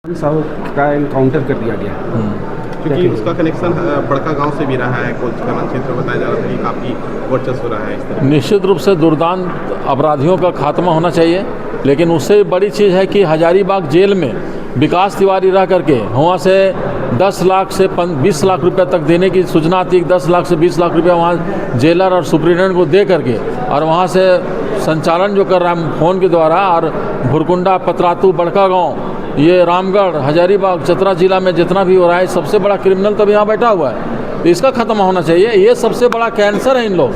साहब का एनकाउंटर कर दिया गया क्योंकि उसका कनेक्शन बड़का गांव से भी रहा है। कुछ थाना क्षेत्र में बताया जा रहा था कि काफ़ी वर्चस्व रहा है इस तरह। निश्चित रूप से दुर्दांत अपराधियों का खात्मा होना चाहिए, लेकिन उससे बड़ी चीज़ है कि हजारीबाग जेल में विकास तिवारी रह करके वहाँ से 10 लाख से 20 लाख रुपए तक देने की सूचना थी। 10 लाख से 20 लाख रुपए वहाँ जेलर और सुप्रीटेंडेंट को दे करके और वहाँ से संचालन जो कर रहा है फ़ोन के द्वारा, और भुरकुंडा, पतरातू, बड़का गाँव, ये रामगढ़, हजारीबाग, चतरा जिला में जितना भी हो रहा है, सबसे बड़ा क्रिमिनल तो यहाँ बैठा हुआ है। तो इसका ख़त्म होना चाहिए। ये सबसे बड़ा कैंसर है इन लोग,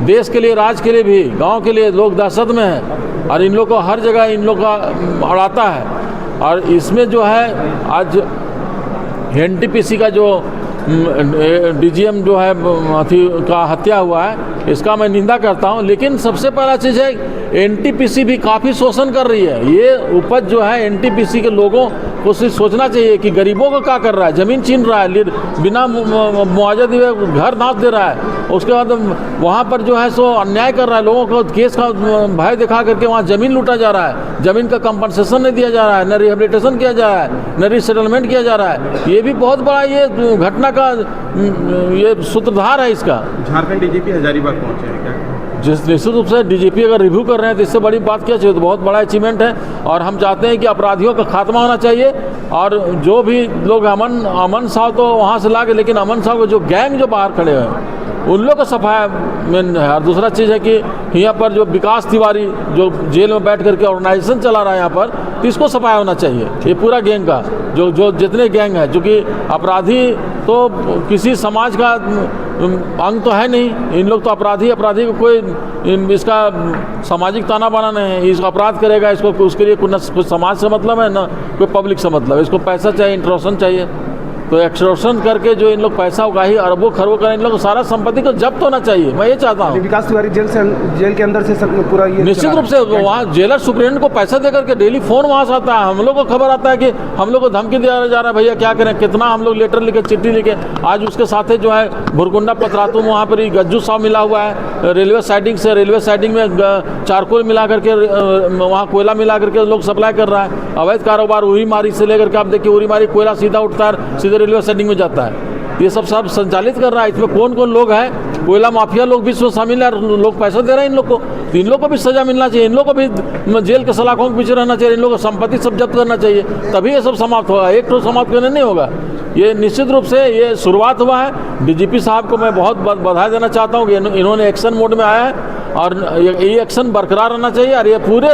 देश के लिए, राज्य के लिए भी, गांव के लिए। लोग दहशत में हैं और इन लोग को हर जगह इन लोग का अड़ाता है। और इसमें जो है आज एनटीपीसी का जो डीजीएम जो है का हत्या हुआ है, इसका मैं निंदा करता हूं। लेकिन सबसे पहला चीज़ है एनटीपीसी भी काफ़ी शोषण कर रही है। ये उपज जो है एनटीपीसी के लोगों को सोचना चाहिए कि गरीबों को क्या कर रहा है। ज़मीन छीन रहा है, बिना मुआवजा दिए घर नाप दे रहा है। उसके बाद वहाँ पर जो है सो अन्याय कर रहा है, लोगों को केस का भय दिखा करके वहाँ ज़मीन लूटा जा रहा है। ज़मीन का कंपनसेशन नहीं दिया जा रहा है, न रिहेबिलिटेशन किया जा रहा है, न रीसेटलमेंट किया जा रहा है। ये भी बहुत बड़ा ये घटना का ये सूत्रधार है इसका। झारखंड डीजीपी हजारीबाग पहुंचे हैं क्या? जिस निश्चित रूप से डीजीपी अगर रिव्यू कर रहे हैं तो इससे बड़ी बात क्या चाहिए, तो बहुत बड़ा अचीवमेंट है। और हम चाहते हैं कि अपराधियों का खात्मा होना चाहिए। और जो भी लोग अमन साहब तो वहाँ से ला के, लेकिन अमन साहब को जो गैंग जो बाहर खड़े हैं उन लोग का सफाया मेन है। और दूसरा चीज़ है कि यहाँ पर जो विकास तिवारी जो जेल में बैठ करके ऑर्गेनाइजेशन चला रहा है यहाँ पर, तो इसको सफाया होना चाहिए। ये पूरा गैंग का जो जितने गैंग है, क्योंकि अपराधी तो किसी समाज का अंग तो है नहीं। इन लोग तो अपराधी को कोई इसका सामाजिक ताना बाना नहीं है। इसको अपराध करेगा, इसको उसके लिए कुछ समाज से मतलब है, ना कोई पब्लिक से मतलब है। इसको पैसा चाहिए, इंट्रोशन चाहिए। तो एक्सटॉर्शन करके जो इन लोग पैसा उगाही अरबों खरबों का, इन लोग सारा संपत्ति को जब्त होना चाहिए। मैं ये चाहता हूँ। विकास तिवारी जेल के अंदर से पूरा ये निश्चित रूप से वहाँ जेलर सुप्रीटेंडेंट को पैसा देकर के डेली फ़ोन वहाँ से आता है। हम लोग को खबर आता है कि हम लोग को धमकी दिया जा रहा है, भैया क्या करें, कितना हम लोग लेटर लिखे, चिट्ठी लिखे। आज उसके साथ जो है भुरकुंडा, पतरातू में वहाँ पर ही गज्जू साहब मिला हुआ है रेलवे साइडिंग से। रेलवे साइडिंग में चारकोल मिला करके, वहाँ कोयला मिला करके लोग सप्लाई कर रहा है। अवैध कारोबार उरी मारी से लेकर के आप देखिए, उरी मारी कोयला सीधा उठता है, सीधे रेलवे साइडिंग में जाता है। ये सब संचालित कर रहा है। इसमें कौन कौन लोग हैं, कोयला माफिया लोग भी इसमें शामिल है। लोग पैसा दे रहे हैं इन लोग को, तो इन लोग को भी सजा मिलना चाहिए। इन लोग को भी जेल के सलाखों के पीछे रहना चाहिए। इन लोगों को संपत्ति सब जब्त करना चाहिए, तभी ये सब समाप्त होगा। एक तो समाप्त करने नहीं होगा। ये निश्चित रूप से ये शुरुआत हुआ है। डीजीपी साहब को मैं बहुत बधाई देना चाहता हूँ कि इन्होंने एक्शन मोड में आया है और ये एक्शन बरकरार रहना चाहिए और ये पूरे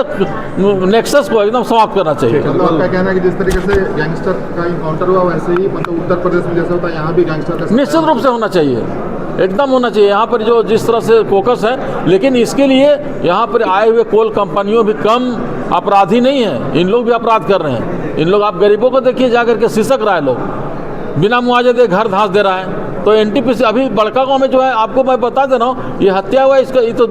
नेक्सस को एकदम समाप्त करना चाहिए। मतलब आपका कहना है कि जिस तरीके से गैंगस्टर का इनकाउंटर हुआ, वैसे ही मतलब उत्तर प्रदेश में जैसा होता है यहाँ भी गैंगस्टर का निश्चित रूप से होना चाहिए, एकदम होना चाहिए। यहाँ पर जो जिस तरह से फोकस है, लेकिन इसके लिए यहाँ पर आए हुए कोल कंपनियों भी कम अपराधी नहीं है। इन लोग भी अपराध कर रहे हैं। इन लोग, आप गरीबों को देखिए जाकर के सिसक रहा है, लोग बिना मुआवजे दे घर धांस दे रहा है। तो एनटीपीसी अभी बड़का गांव में जो है, आपको मैं बता दे रहा हूँ, ये हत्या हुआ है, इसका ये तो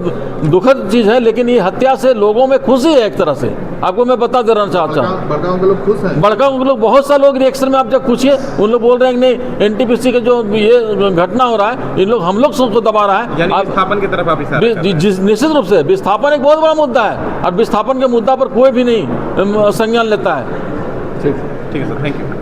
दुखद चीज़ है, लेकिन ये हत्या से लोगों में खुशी है एक तरह से। आपको मैं बता दे रहा चाहता हूँ, बड़गांव के लोग खुश हैं। बड़गांव के लोग, बहुत सारे लोग रिएक्शन में आप जब पूछिए, उन लोग बोल रहे हैं कि नहीं, एनटीपीसी का जो ये घटना हो रहा है, इन लोग हम लोग सबको दबा रहा है। विस्थापन की तरफ आप इशारा कर रहे हैं। निश्चित रूप से विस्थापन एक बहुत बड़ा मुद्दा है और विस्थापन के मुद्दा पर कोई भी नहीं संज्ञान लेता है। ठीक है सर, थैंक यू।